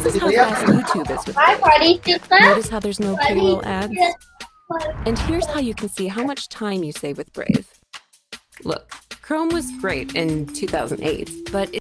This is how fast YouTube is with Brave. Notice how there's no pre-roll ads? And here's how you can see how much time you save with Brave. Look, Chrome was great in 2008, but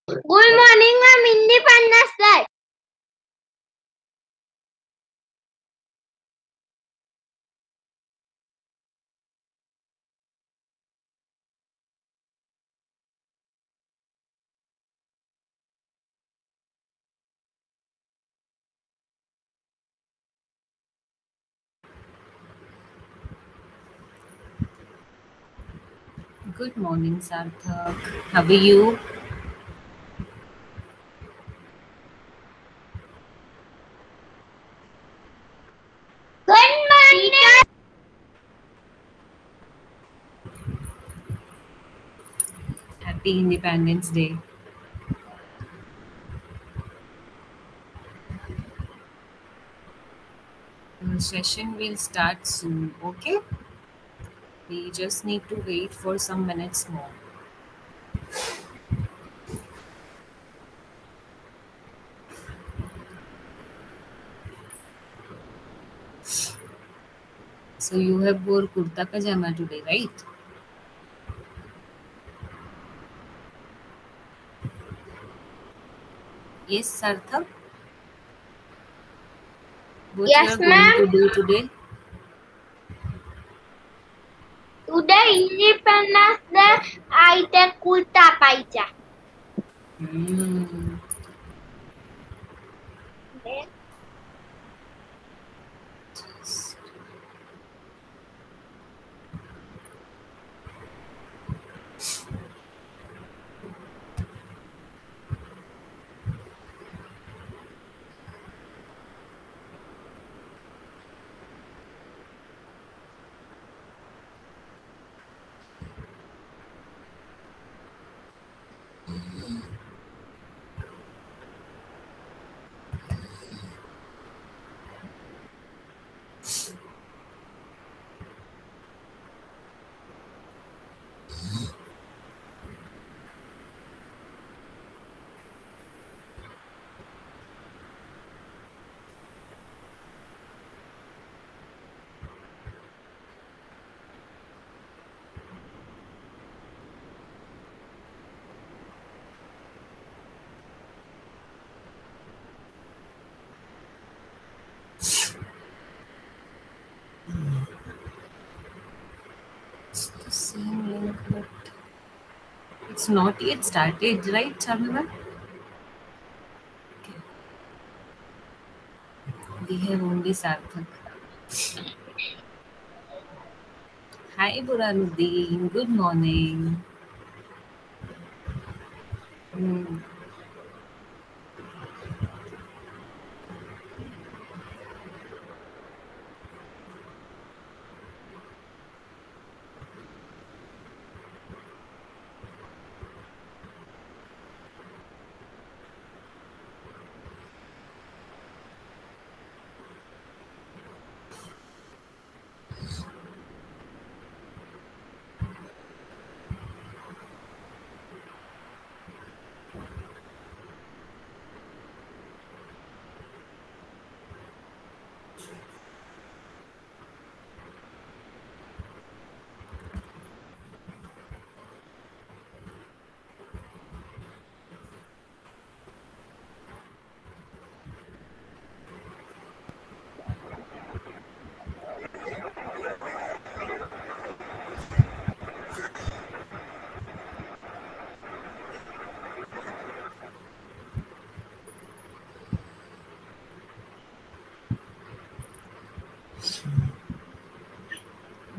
Good morning, ma'am. Independence Day. Good morning, Sarthak. How are you? Good morning. Happy Independence Day. The session will start soon, okay? We just need to wait for some minutes more. So you have wore kurta pajama today, right? Yes, Sarthak? What Yes, you are going to ma'am. do today? Today, Independence Day, I take kurta paija. It's the same link, but it's not yet started, right, Shamima? Okay. We have only Sarthak. Hi, Buranuddin. Good morning. Hmm.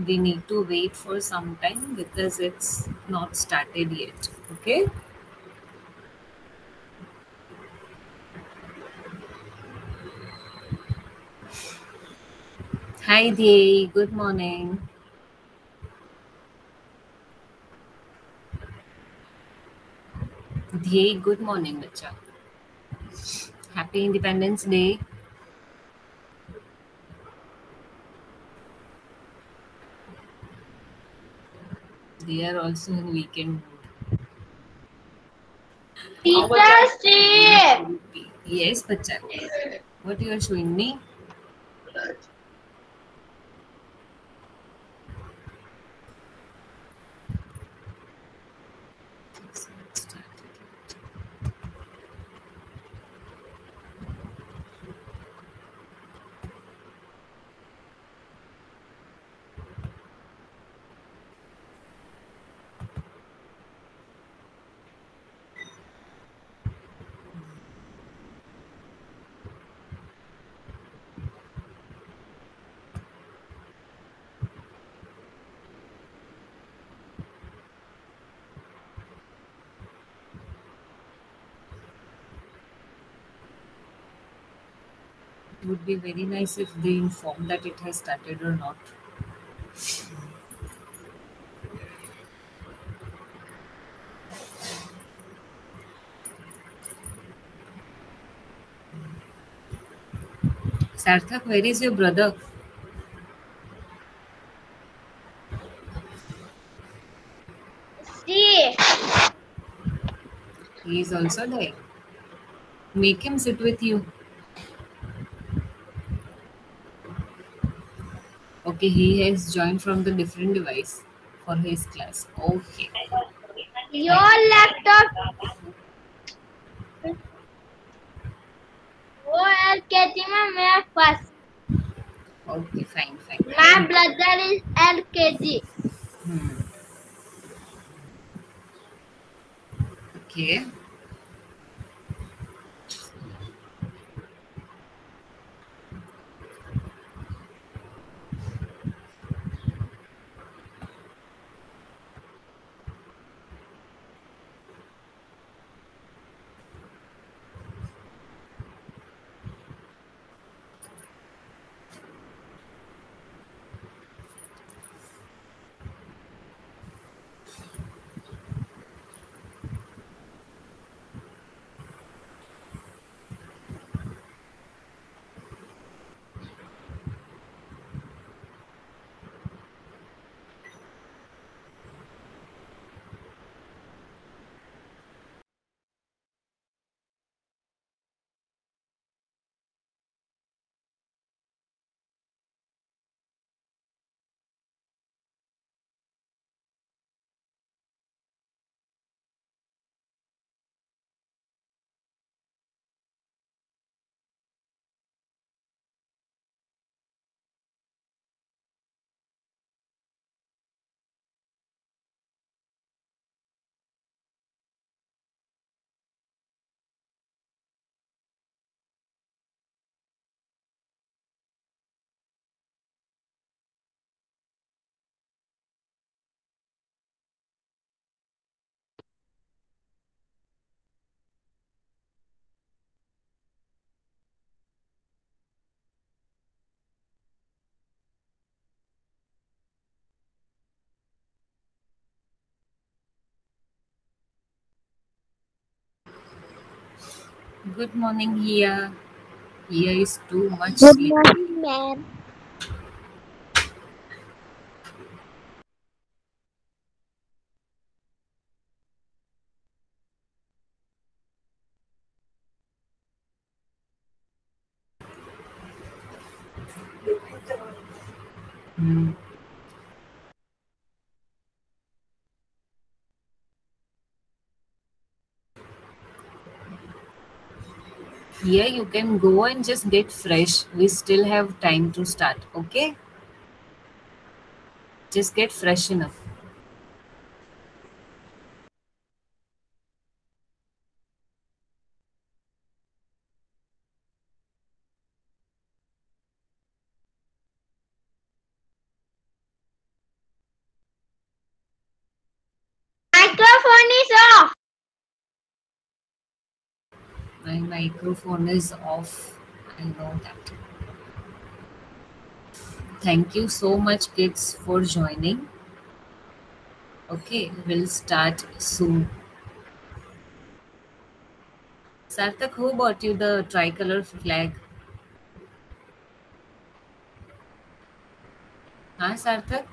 We need to wait for some time because it's not started yet. Okay. Hi, Dhey. Good morning. Dhey, good morning, bacha. Happy Independence Day. They are also in weekend mood. Teacher, Yes, bacha. What you are showing me? It would be very nice if they inform that it has started or not. Sarthak, where is your brother? see, He is also there. Make him sit with you. Okay, he has joined from the different device for his class. Okay. your laptop. वो LKG में मैं first. Okay, fine, fine. My brother is LKG. Okay. Good morning, Hia. Hia is too much Good sleep. morning, ma'am. Hmm. Hia, you can go and just get fresh. We still have time to start, okay? Just get fresh enough. Microphone is off. My microphone is off. I know that. Thank you so much, kids, for joining. Okay, we'll start soon. Sarthak, who bought you the tricolor flag? Huh, Sarthak?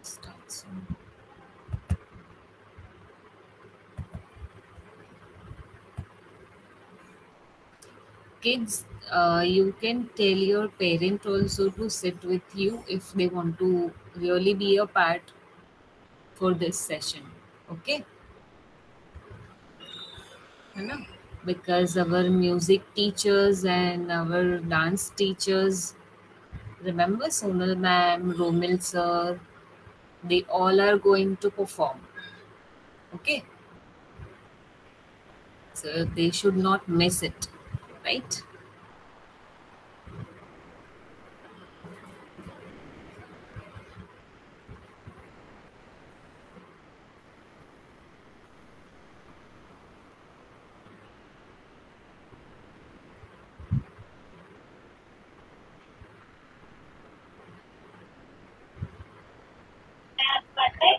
Start soon. Kids, you can tell your parent also to sit with you if they want to really be a part for this session. Okay? है ना? Because our music teachers and our dance teachers, remember Sonal ma'am, Romil sir, they all are going to perform. Okay? So they should not miss it. Right?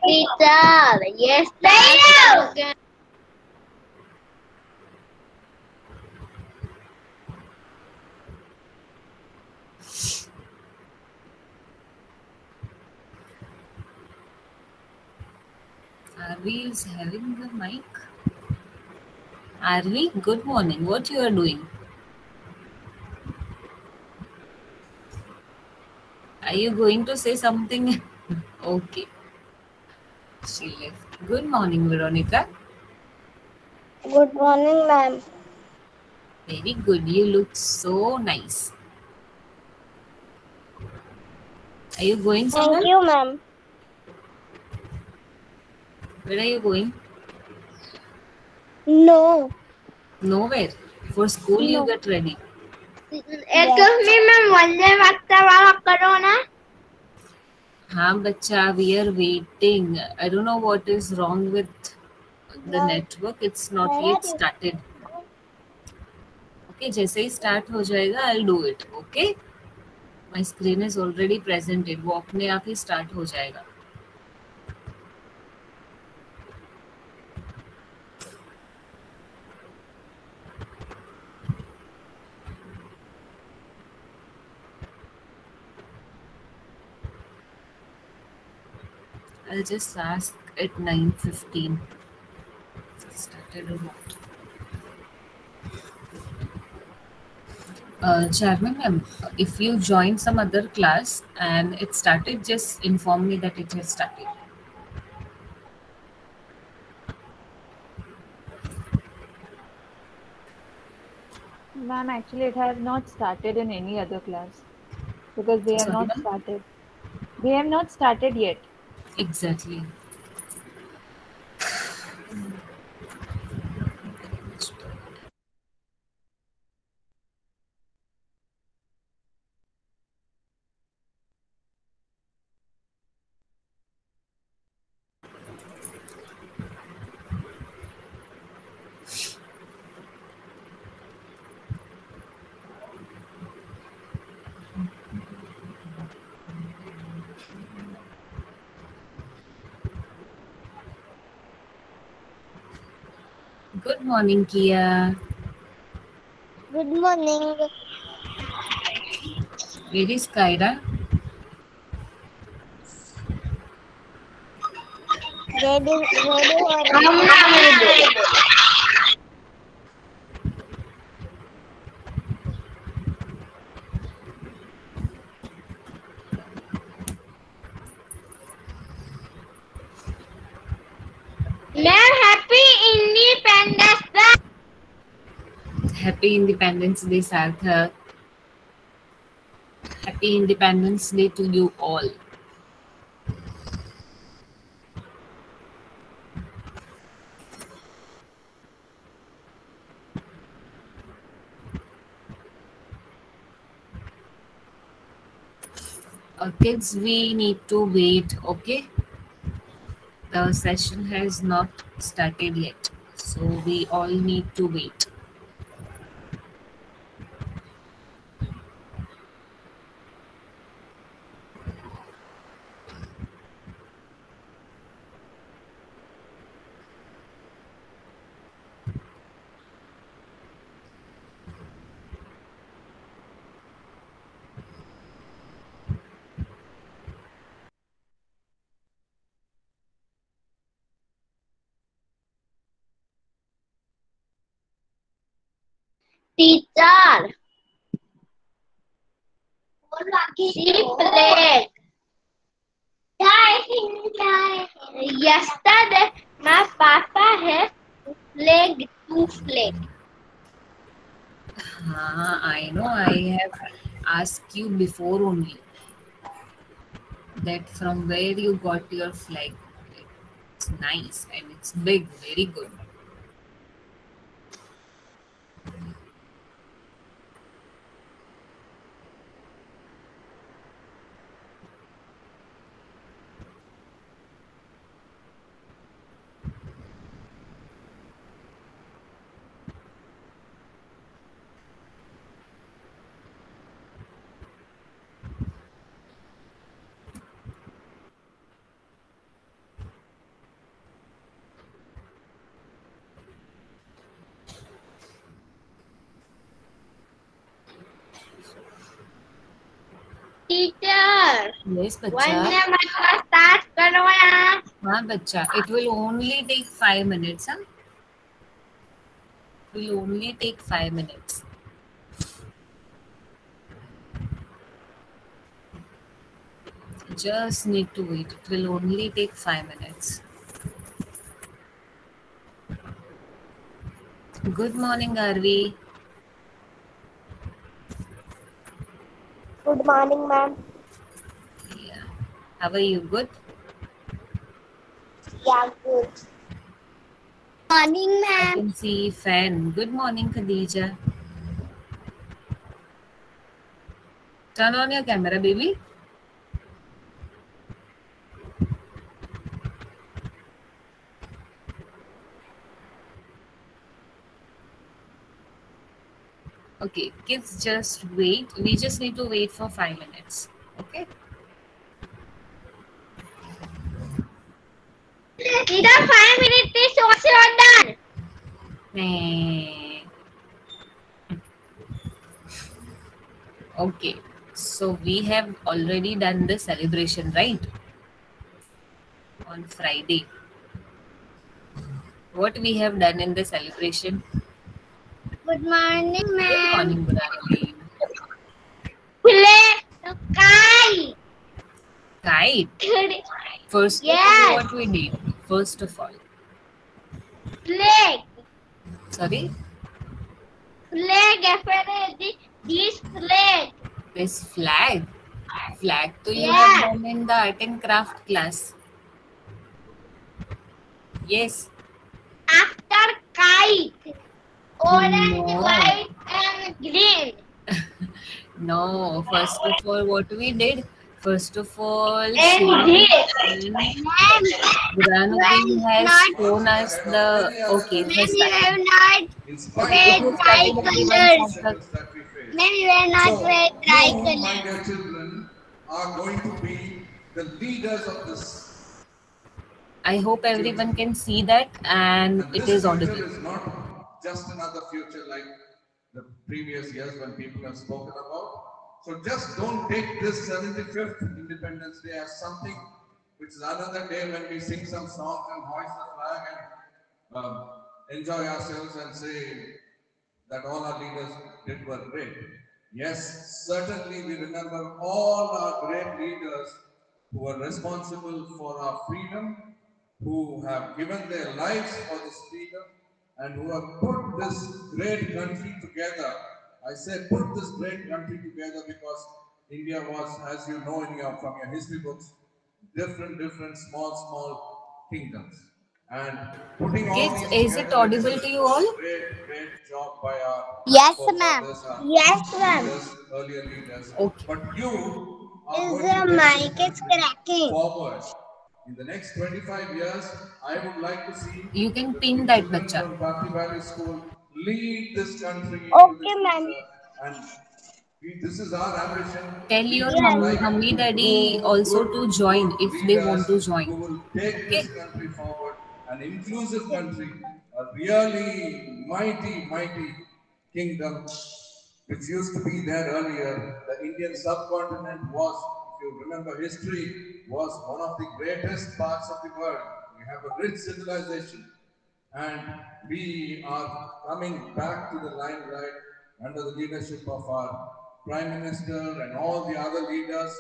Teacher, yes, teacher. Arvi is having the mic. Arvi, good morning. What you are doing? Are you going to say something? Okay, she left. Good morning, Veronica. Good morning, ma'am. Very good. You look so nice. Are you going Thank somewhere? you, ma'am. Where are you going? No. Nowhere. For school, you No. get ready. Excuse me, ma'am. Vande Mataram करो ना. हाँ बच्चा, we are waiting. I don't know what is wrong with the network. It's not Where are yet you? started. Okay, जैसे ही start हो जाएगा, I'll do it. Okay? My screen is already presented. वो अपने आप ही start हो जाएगा. I'll just ask at 9:15. Started or not? Chairman ma'am, if you join some other class and it started, just inform me that it has started. Ma'am, actually, it has not started in any other class because they have Sorry not ma'am? started. They have not started yet. Exactly. Good morning, Kia. Good morning. Where is Kyra? Ready for Ma'am, happy Independence Day. Happy Independence Day, Sarthak. Happy Independence Day to you all. Kids, we need to wait, okay? The session has not started yet, so we all need to wait. Teacher. She played. Yesterday, my papa has played 2 flags. I know, I have asked you before only that from where you got your flag. It's nice and it's big, very good. Teacher, Yes, Vande bacha. Mataram start करो ना. हाँ, bacha. It will only take 5 minutes. Huh? It will only take 5 minutes. Just need to wait. It will only take 5 minutes. Good morning, Arvi. Good morning, ma'am. Yeah. How are you? Good? Yeah, good. Morning, I ma'am. can see fan. Good morning, Khadija. Turn on your camera, baby. Okay, kids, just wait. We just need to wait for 5 minutes. Okay? Teacher, 5 minutes is also done. Meh. Okay, so we have already done the celebration, right? On Friday. What we have done in the celebration? Good morning, Good ma'am. morning, Burhanuddin. Play kite. Kite. First of all, Yes. what we did? First of all. Flag. Sorry? Flag. This flag. This flag. Flag to you Yeah. have done in the art and craft class. Yes. After kite. Orange, No. white, and green. No. First of all, what we did? First of all, And this. Burhanuddin has shown us the. Okay, it has You have started. not Okay, it wear has started. Everyone tricolors. start the- Ma'am, you have not wear You, my tricolors. dear children, are going to be the leaders of this. I hope everyone can see that and And it this is future audible. is not just another future like the previous years when people have spoken about. So just don't take this 75th Independence Day as something which is another day when we sing some songs and hoist the flag and enjoy ourselves and say that all our leaders did were great. Yes, certainly we remember all our great leaders who were responsible for our freedom, who have given their lives for this freedom, and who have put this great country together. I say put this great country together because India was, as you know from your history books, different small kingdoms. And putting all Kids, these is it together, audible to you all? Great job by our Yes, ma'am. forefathers, our Yes, ma'am. earlier leaders. Okay. But you are Is going the to take mic this is country cracking? forward. In the next 25 years, I would like to see You can the pin that, children bacha. from Patti Valley School lead this country Okay, into the ma'am. future. And this is our ambition. Tell your Yes. mummy, daddy also to join if they want to join. Who will take this country forward, an inclusive country, a really mighty kingdom which used to be there earlier. The Indian subcontinent was, if you remember history, was one of the greatest parts of the world. We have a rich civilization, and we are coming back to the limelight under the leadership of our Prime Minister and all the other leaders.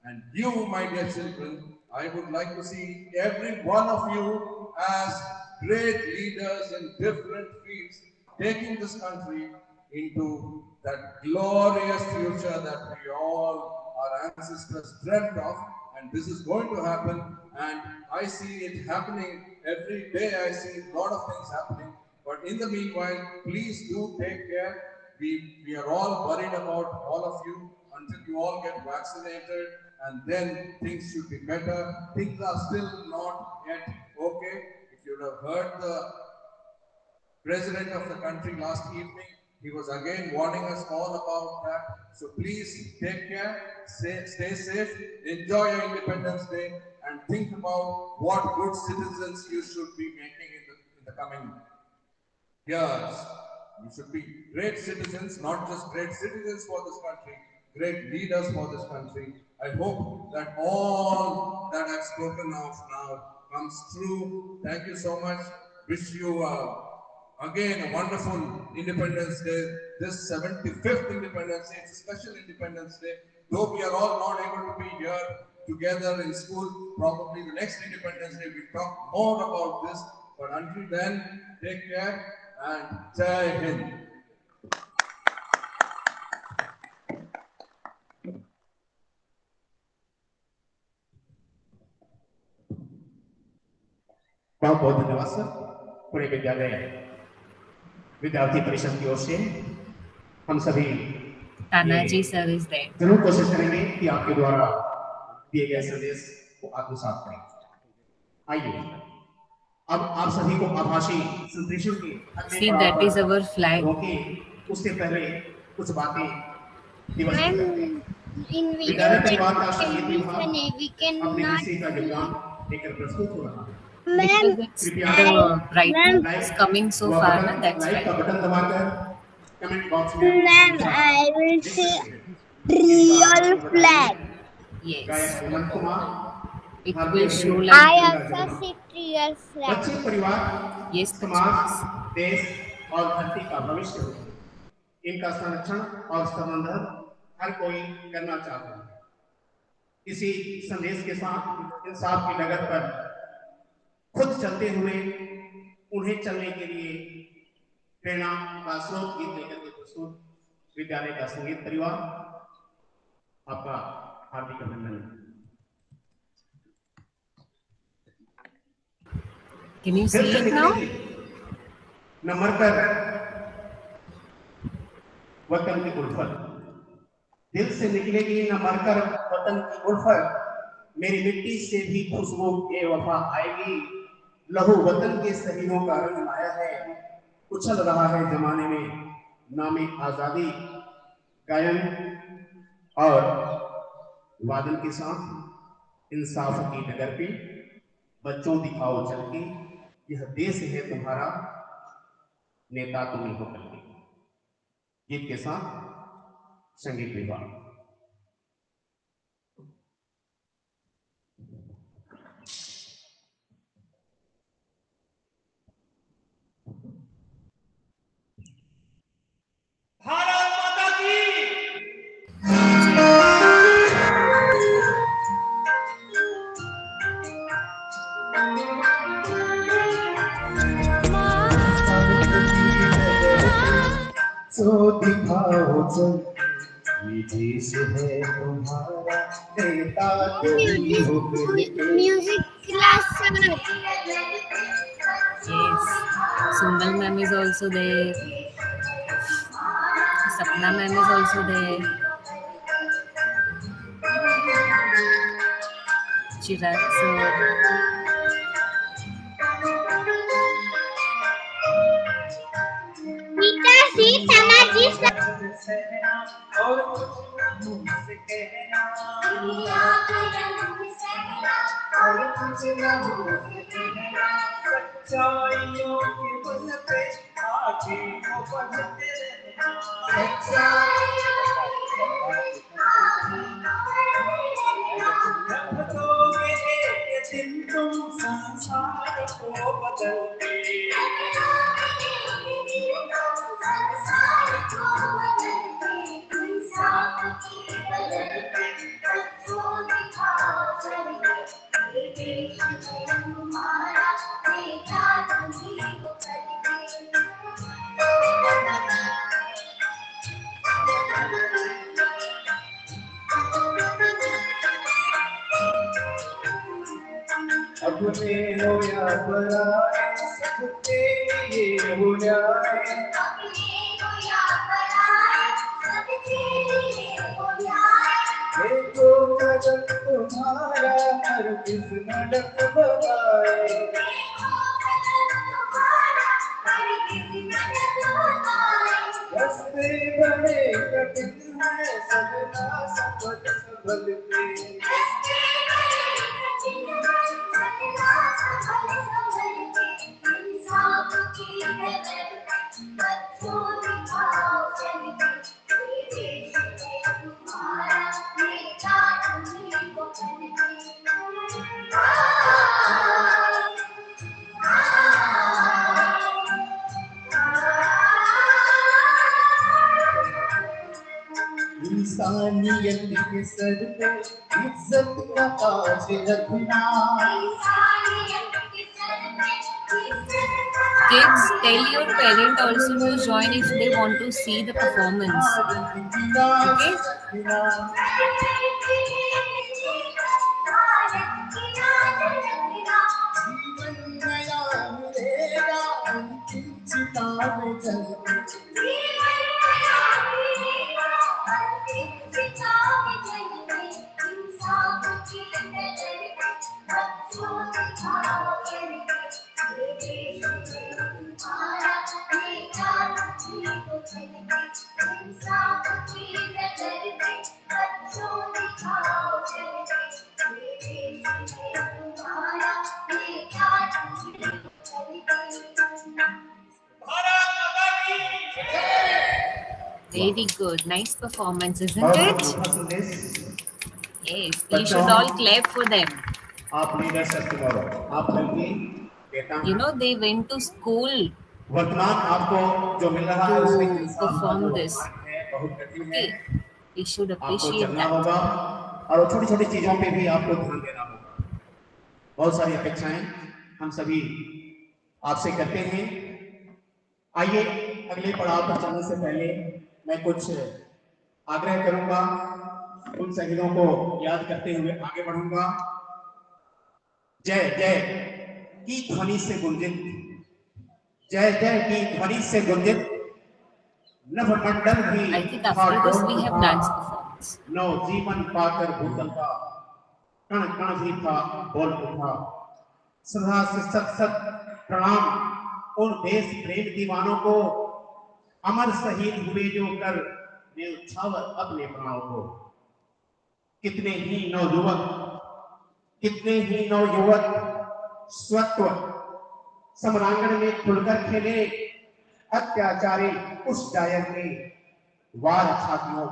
And you, my dear children, I would like to see every one of you as great leaders in different fields, taking this country into that glorious future that we all, our ancestors, dreamt of. And this is going to happen, and I see it happening every day. I see a lot of things happening. But in the meanwhile, please do take care. We are all worried about all of you until you all get vaccinated, and then things should be better. Things are still not yet okay. If you have heard the President of the country last evening, he was again warning us all about that. So please take care, stay safe, enjoy your Independence Day, and think about what good citizens you should be making in the coming years. You should be great citizens, not just great citizens for this country, great leaders for this country. I hope that all that I've spoken of now comes true. Thank you so much. Wish you again a wonderful Independence Day. This 75th Independence Day, it's a special Independence Day. Though we are all not able to be here together in school, probably the next Independence Day we'll talk more about this. But until then, take care and Jai Hind. बहुत बहुत धन्यवाद sir. पूरे विद्यार्थी परिषद की ओर से हम सभी Tanaji sir is there. जरूर कोशिश करेंगे कि आपके द्वारा दिए गए संदेश को आत्मसात करें। आइए अब आप सभी को आभासी संप्रेषण की See, that is our flag. उससे पहले कुछ बातें दिवस In विद्यालय परिवार का we संगीत cannot. विषय का योगदान लेकर प्रस्तुत हो रहा है। Ma'am, The brightness is coming so far, na? That's like का right. बटन दबाकर कमेंट बॉक्स में ma'am, I will say real flag. Yes. Hemant Kumar It will show I like also see real flag. बच्चे परिवार yes. समाज देश और धरती का भविष्य होते हैं। इनका संरक्षण और संवर्धन हर कोई करना चाहता है। इसी संदेश के साथ इंसाफ की डगर पर खुद चलते हुए उन्हें चलने के लिए प्रेरणा का स्रोत गीत लेकर के प्रस्तुत विद्यालय का संगीत परिवार, आपका हार्दिक अभिनंदन। Can you see it now? Number पर वतन की उल्फत दिल से निकलेगी न मरकर वतन की उल्फत, मेरी मिट्टी से भी खुशबू ए वफा आएगी, लहू वतन के शहीदों का रंग लाया है, उछल रहा है जमाने में नामे आजादी, गायन और वादन के साथ इंसाफ की डगर पे बच्चों दिखाओ चल के, यह देश है तुम्हारा, नेता तुम्ही हो कल के। गीत के साथ संगीत विभाग। भारत माता की। तो दिखाओ चल ये देश है तुम्हारा, नेता तुम्ही हो कल के। Music class Yes. Sunal ma'am is also there. Sapna ma'am is also there. Chirag sir. Gita सी तनाजी और कुछ मुझसे कहना, और कुछ न मुझसे कहना, सच्चाइयों के बल पे आगे को बढ़ते रहना। जब दोगे एक दिन तुम संसार को बदल के, अपने हो या पराए सबके लिए हो जाए। देखो कदम तुम्हारा हर किस नडक बगाए। रास्ते बड़े कठिन है सबका सफल संभल के। इंसानियत के सर पे इज्जत का ताज रखना। Kids, tell your parent also to join if they want to see the performance. Okay? जीवन नया मिलेगा उनकी चिता में जल के। भारत माता की। Very good. Nice performance, isn't it? Yes. You should all clap for them. आप लीडर्स ऑफ टुमारो, आप लोगों बेटा You know, they went to school वर्तमान आपको जो मिल रहा है उसमें to perform this. बहुत कठिन है। Okay. We should आपको appreciate चलना that. होगा और छोटी छोटी चीजों पे भी आपको ध्यान देना होगा। बहुत सारी अपेक्षाएं हम सभी आपसे करते हैं। आइए अगले पड़ाव पर चलने से पहले मैं कुछ आग्रह करूंगा, उन शहीदों को याद करते हुए आगे बढ़ूंगा। जय जय की ध्वनि से गुंजित, जय जय की ध्वनि से गुंजित नभमंडल भी I think after this we have dance performance. नौ जीवन पाकर भूतल का कण कण भी था बोल उठा। सदा से सत सत प्रणाम उन देश प्रेम दीवानों को, अमर शहीद हुए जो कर न्यौछावर अपने प्राणों को। कितने ही नौयुवक स्वत्व सम्रांगण में खुलकर खेले, अत्याचारी उस डायन ने वार छातियों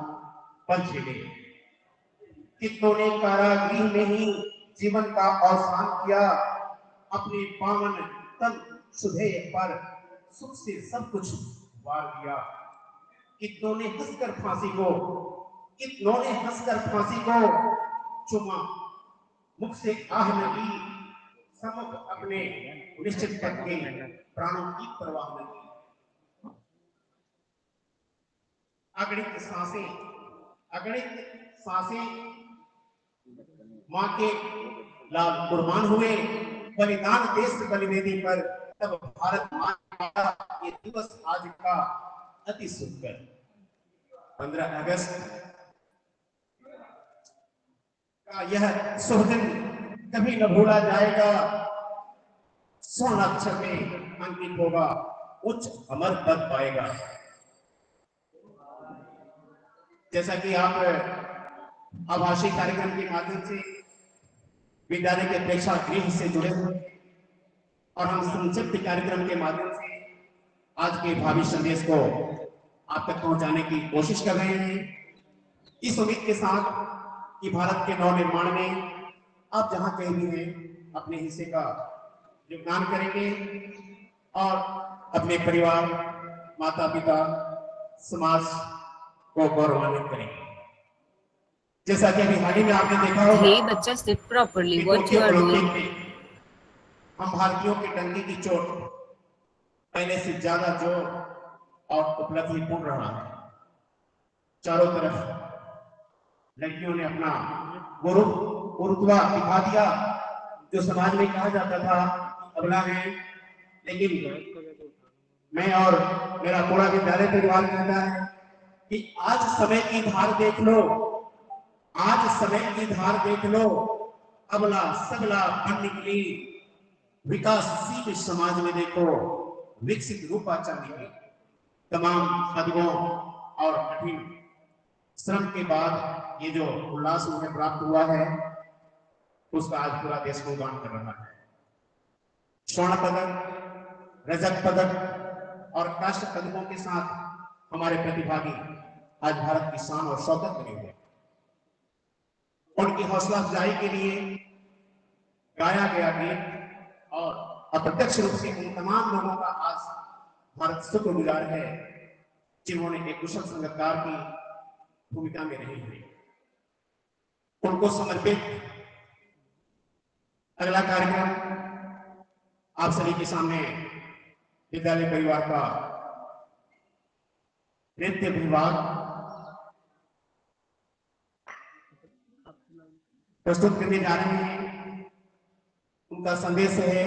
पर झेले। कितनों ने कारागृह में ही जीवन का अवसान किया, अपने पावन तन सुधे पर सुख से सब कुछ वार दिया। कितनों ने हंसकर फांसी को चुमा, मुख से आह लगी, सम्मुख अपने निश्चित पद के प्राणों की परवाह नहीं। अगणित सांसें मां के लाल कुर्बान हुए, बलिदान देश बलिवेदी पर, तब भारत मां का ये दिवस आज का अति सुंदर 15 अगस्त का यह शुभ दिन कभी न भूला जाएगा। स्वर्ण अक्षर में अंकित होगा, उच्च अमर पद पाएगा। जैसा कि आप आभासी कार्यक्रम के माध्यम से विद्यालय के प्रेक्षागृह से जुड़े हुए और हम संक्षिप्त कार्यक्रम के माध्यम से आज के भावी संदेश को आप तक पहुंचाने की कोशिश कर रहे हैं, इस उम्मीद के साथ कि भारत के नव निर्माण में आप जहां कहीं भी हैं अपने हिस्से का योगदान करेंगे और अपने परिवार, माता पिता, समाज को गौरवान्वित करेंगे। जैसा कि अभी हाल ही में आपने देखा होगा, Hey बच्चा, sit properly. What you are doing? हम भारतीयों की टंकी की चोट पहले से ज्यादा जोर और उपलब्धिपूर्ण रहा है। चारों तरफ लड़कियों ने अपना गुरुत्वा दिखा दिया, जो समाज में कहा जाता था अबला है। लेकिन मैं और मेरा पूरा विद्यालय परिवार कहता है कि आज समय की धार देख लो, आज समय की धार देख लो, अबला सबला बन निकली, विकासशील समाज में देखो विकसित रूपाचार निकली। तमाम पदों और कठिन श्रम के बाद ये जो उल्लास उन्हें प्राप्त हुआ है, उसका आज पूरा देश को गान कर रहा है। स्वर्ण पदक, रजत पदक और कांस्य पदकों के साथ हमारे प्रतिभागी आज भारत की शान और शौकत बने हुए। उनकी हौसला अफजाई के लिए गाया गया गीत और अप्रत्यक्ष रूप से उन तमाम लोगों का आज भारत शुक्रगुजार है जिन्होंने एक कुशल संगीतकार की भूमिका में रही है। उनको समर्पित अगला कार्यक्रम आप सभी के सामने विद्यालय परिवार का नृत्य विभाग प्रस्तुत करने जा रहे हैं। उनका संदेश है,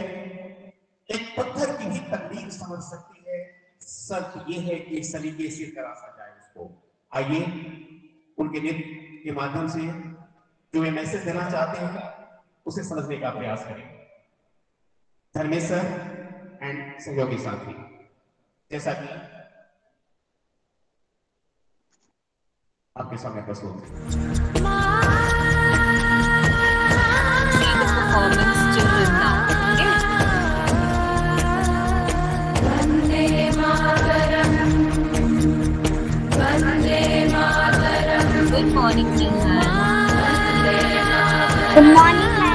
एक पत्थर की भी तकदीर समझ सकती है, शर्त यह है कि सलीके से तराशा जाए उसको। आइए उनके नृत्य के माध्यम से जो वे मैसेज देना चाहते हैं उसे समझने का प्रयास करें। धर्मेश सर एंड सहयोगी साथी, जैसा कि आपके सामने प्रस्तुत Good morning, Neha. Good morning, ma'am.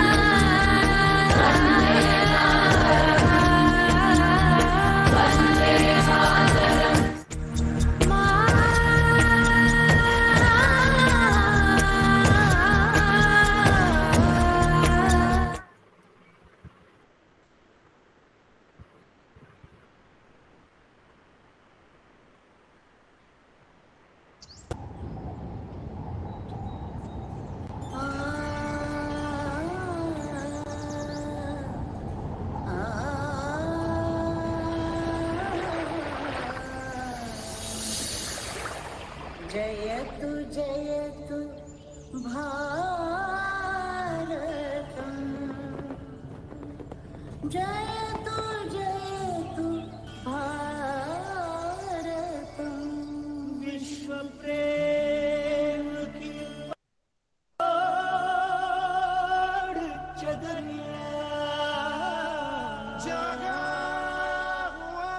जयतु जयतु भारतम, जयतु जयतु भारतम, विश्व प्रेम की बाढ़ चदरिया जगा हुआ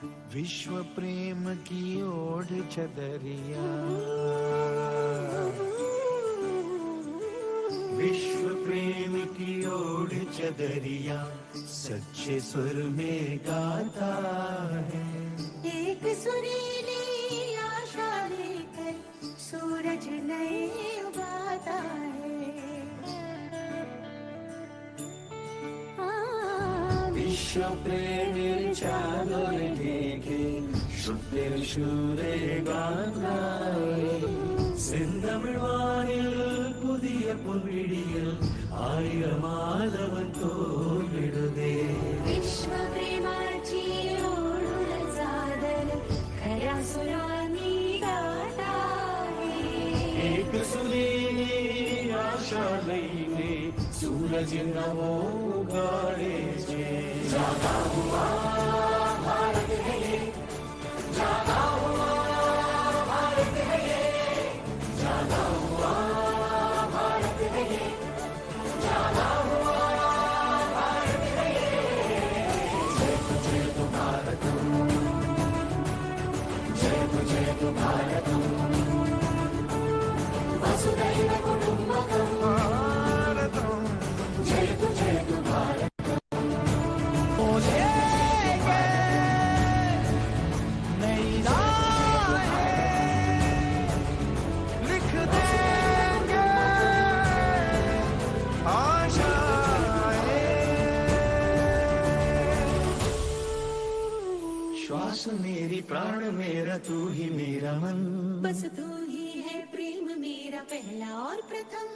विश्व प्रेम की ओढ़ चदरिया, विश्व प्रेम की ओढ़ चदरिया सच्चे सुर में गाता है। एक सुरीली आशा लेकर सूरज नए उगाता है। विश्व प्रेम चादर ढेके शुद्धर शूरे गानाए செந்தமிழ்வானில் புதிய பொன்விடியில் ஆயிரம் மாதவன் தோன்றிடுதே. विश्व प्रेमाची ओढ सादर खऱ्या सुरांनी गाता है. एक सुरीली आशा लईने सूरज नवो उगाडे छे. जागा हुआ भारत है ये, जागा हुआ भारत है ये, जागा हुआ भारत है ये, जागा हुआ भारत है ये. जय तो भारतम, जय तो भारतम, वसुधैव कुटुम्बकम भारतम, जय तो भारतम. ओ नई राहें लिख देंगे आशाएं. श्वास मेरी प्राण मेरा तू ही मेरा मन, बस तू ही है प्रेम मेरा पहला और प्रथम.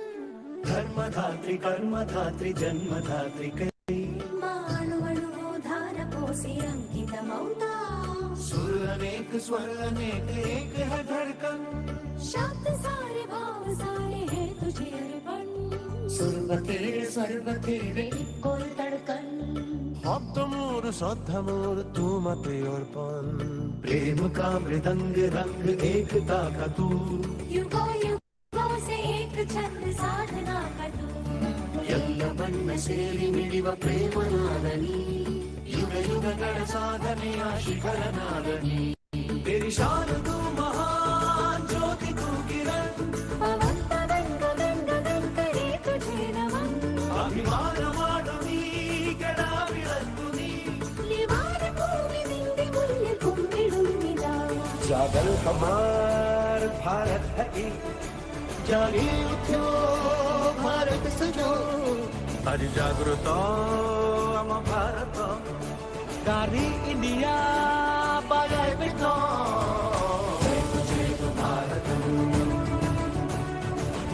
धर्मधात्री कर्मधात्री जन्मधात्री कई मानवणुधार पोसे अंकितमौता. सुर अनेक स्वर अनेक एक है धड़कन, शब्द सारे भाव सारे हैं तुझे अर्पण. सुर तेरे सर्व तेरे कोई तड़कन शब्द मोर श्रद्धा मोर तू मत अर्पण. प्रेम का मृदंग रंग एकता का तू, युगों से एक छंद साधना का तू. ಎಲ್ಲ ಬಣ್ಣ ಸೇರಿ ಮಿಡಿವ ಪ್ರೇಮ ನಾದನಿ, ಯುಗ ಯುಗಗಳ ಸಾಧನೆಯ ಶಿಖರ ನಾದನಿ. तेरी शान तू महान ज्योति तू किरण, पवन पवन गगन गगन करे तुझे नमन. ಅಭಿಮಾನ ಮಾಡು ನೀ ಕೆಡ ಬಿಳತ್ತು ನೀ. ನಿವಾರ ಭೂಮಿ ನಿಂದೆ ಮುಲ್ಲೆ ಕುಂಬಿಡುತ್ತಿದ. जागल हमार भारत है एक, जागी उठो भारत सजो. आज जागृत हम भारत, गारी इंडिया बाजाय बिठो. जय तो भारतम,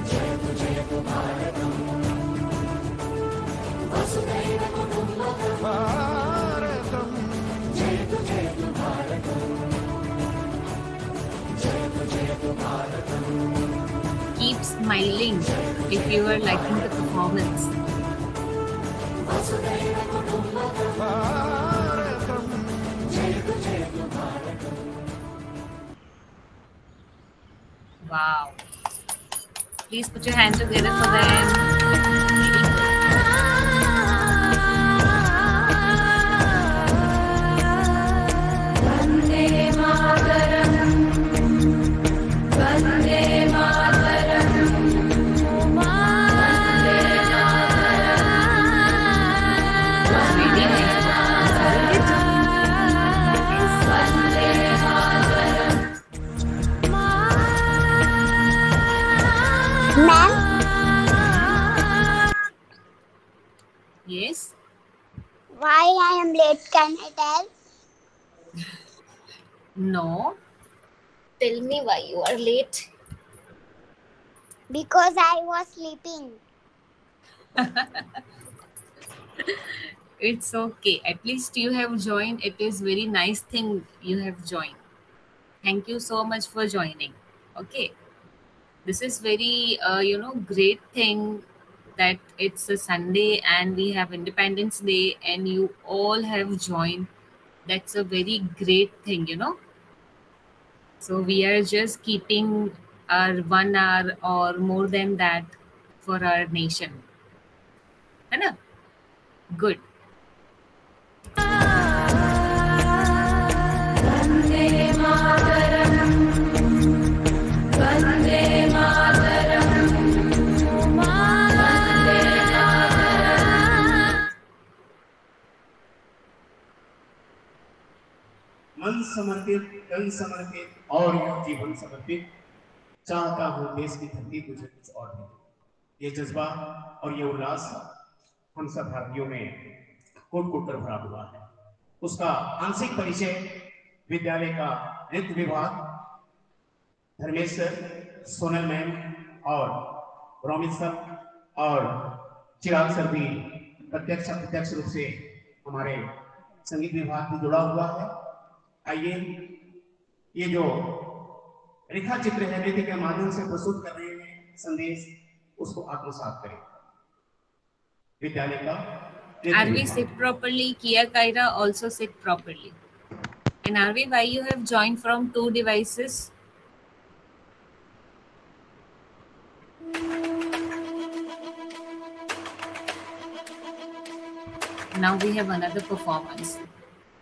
जय तो भारतम, वसुधैव कुटुम्बकम भारतम. जय तो भारतम, जय तो Bharatam. Keep smiling if you are liking the performance. वसुधैव कुटुम्बकम भारतम. जय तो Bharatam. Wow. Please put your hands together for them. Vande Mataram, Vande Mataram, Vande Ma'am, Yes. why I am late? Can I tell? No. Tell me why you are late. Because I was sleeping. It's okay. At least you have joined. It is very nice thing you have joined. Thank you so much for joining. Okay. This is very great thing that it's a Sunday and we have Independence Day and you all have joined. That's a very great thing, So we are just keeping our 1 hour or more than that for our nation. Hai na? Good. तन समर्पित और यह जीवन समर्पित, चाहता हूँ देश की धरती तुझे कुछ और भी। ये जज्बा और ये उल्लास हम सब भारतीयों में कूट कूट कर भरा हुआ है। उसका आंशिक परिचय विद्यालय का नृत्य विभाग, धर्मेश सर, सोनल मैम और रोमिल सर और चिराग सर भी प्रत्यक्ष अप्रत्यक्ष रूप से हमारे संगीत विभाग से जुड़ा हुआ है। आइए ये जो रेखा चित्र है नृत्य के माध्यम से प्रस्तुत कर रहे हैं संदेश, उसको आत्मसात करें। विद्यालय का Arvi, sit properly. Kia Kaira, also sit properly. And Arvi, why you have joined from 2 devices? Now we have another performance.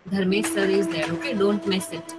Dharmesh sir is there, okay? Don't miss it.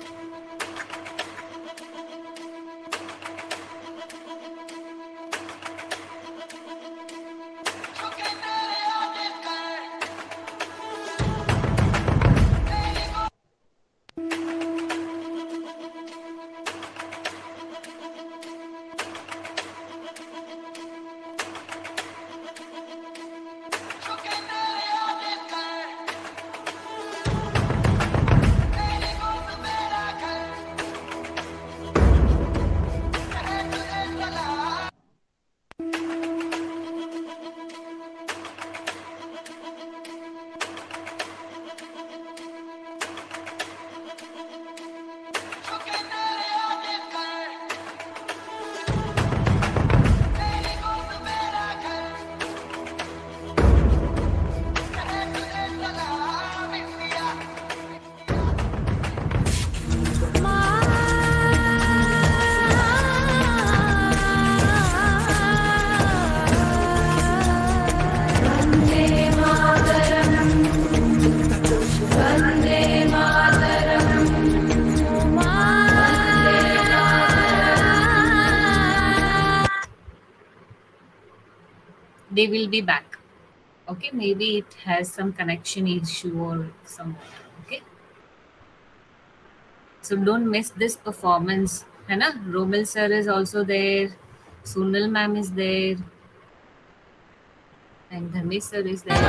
They will be back. Okay, maybe it has some connection issue or something. Okay, so don't miss this performance. है ना? Romil sir is also there. Sunal ma'am is there. And Dharmesh sir is there.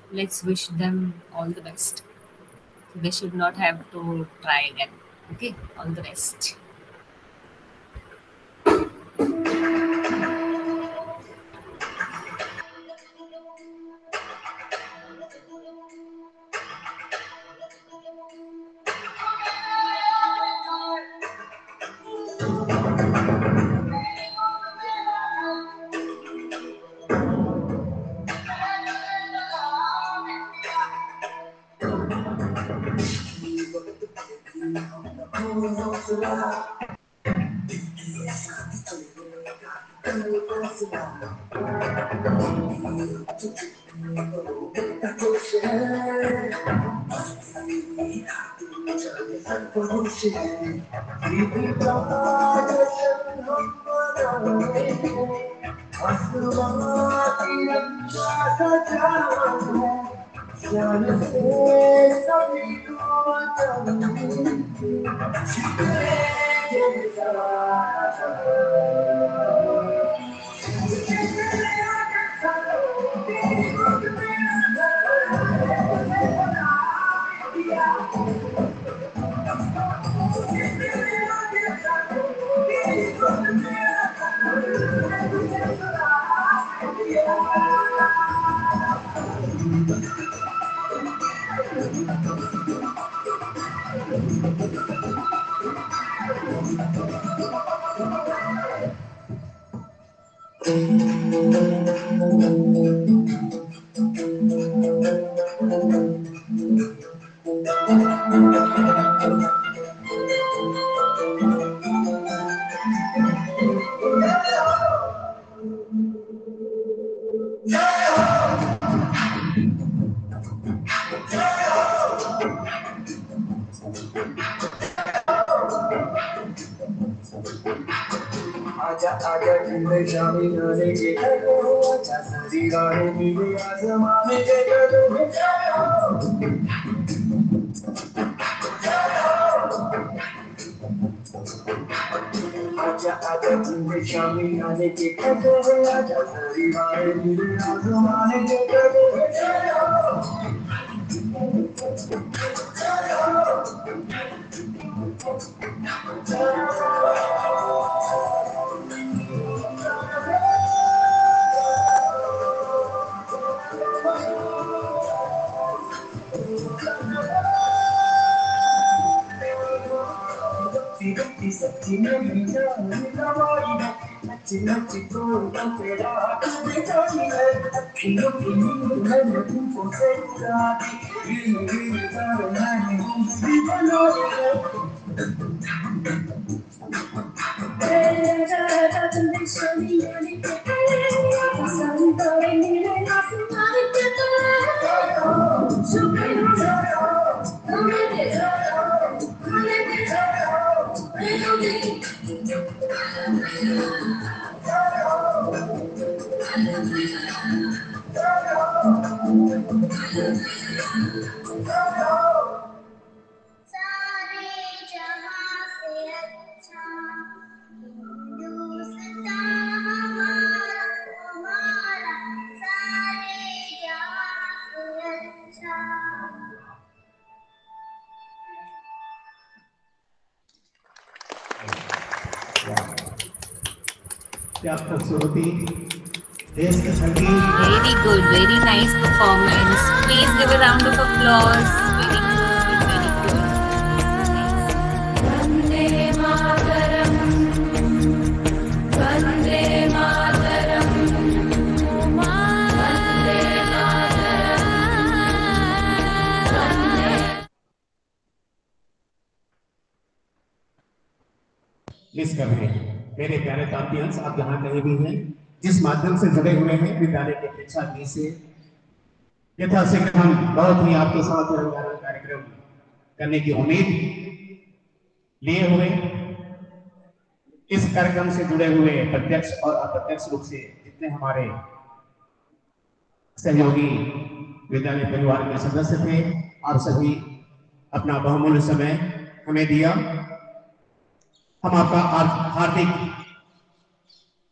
Let's wish them all the best. They should not have to try again. Okay, all the best. आजा आजा जिंदे शामी गाने के करो आजा सारी गाने नीले आसमाने के करो आजा आजा जिंदे शामी गाने के करो आजा सारी गाने नीले आसमाने के करो सच्ची मेरी जान दवाई है अच्छी अच्छी तो तेरा बेचारी है अखियों की नींद मैंने तुमको से उड़ाती गिर गिर कर मैंने भी बनाई है क्या खूबसूरती देश के संगीत Very good, very nice performance. Please give a round of applause. Very good, very good. Vande Mataram Vande Mataram Vande miss कर रहे हैं मेरे प्यारे तापियंस, आप जहाँ कहीं भी हैं, जिस माध्यम से जुड़े हुए हैं विद्यालय के प्रेक्षागृह से, यथाशीघ्र हम बहुत ही आपके साथ रंगारंग कार्यक्रम करने की उम्मीद लिए हुए इस कार्यक्रम से जुड़े हुए प्रत्यक्ष और अप्रत्यक्ष रूप से जितने हमारे सहयोगी विद्यालय परिवार के सदस्य थे, आप सभी अपना बहुमूल्य समय हमें दिया। हम आपका हार्दिक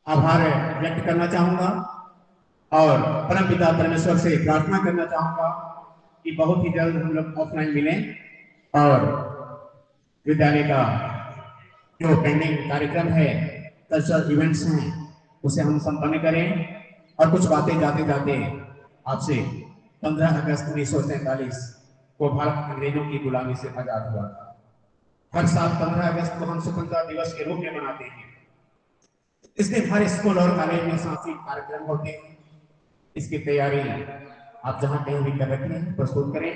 आभार व्यक्त करना चाहूंगा और परमपिता परमेश्वर से प्रार्थना करना चाहूंगा कि बहुत ही जल्द हम लोग ऑफलाइन मिलें और विद्यालय का जो पेंडिंग कार्यक्रम है, कल्चरल इवेंट्स हैं, उसे हम संपन्न करें। और कुछ बातें जाते जाते आपसे 15 अगस्त 1947 को भारत अंग्रेजों की गुलामी से आजाद हुआ था। हर साल 15 अगस्त को हम स्वतंत्रता दिवस के रूप में मनाते हैं। इस दिन हर स्कूल और कॉलेज में सांस्कृतिक कार्यक्रम होते हैं। इसकी तैयारी आप जहां कहीं भी कर रखे हैं, प्रस्तुत करें।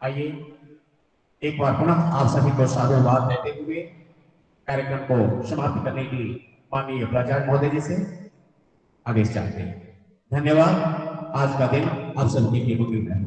आइए एक बार पुनः आप सभी को साधुवाद देते हुए कार्यक्रम को समाप्त करने की माननीय प्राचार्य महोदय जी से आदेश चाहते हैं। धन्यवाद। आज का दिन आप सभी के लिए है।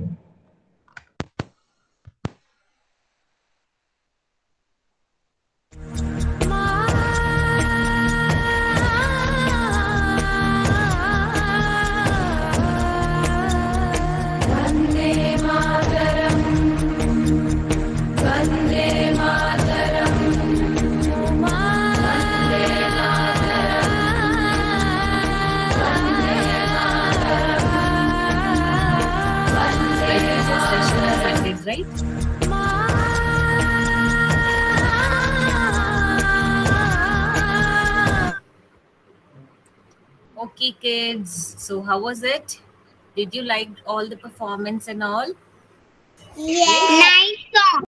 Right? Okay, kids. So, how was it? Did you like all the performance and all? Yes. Nice song.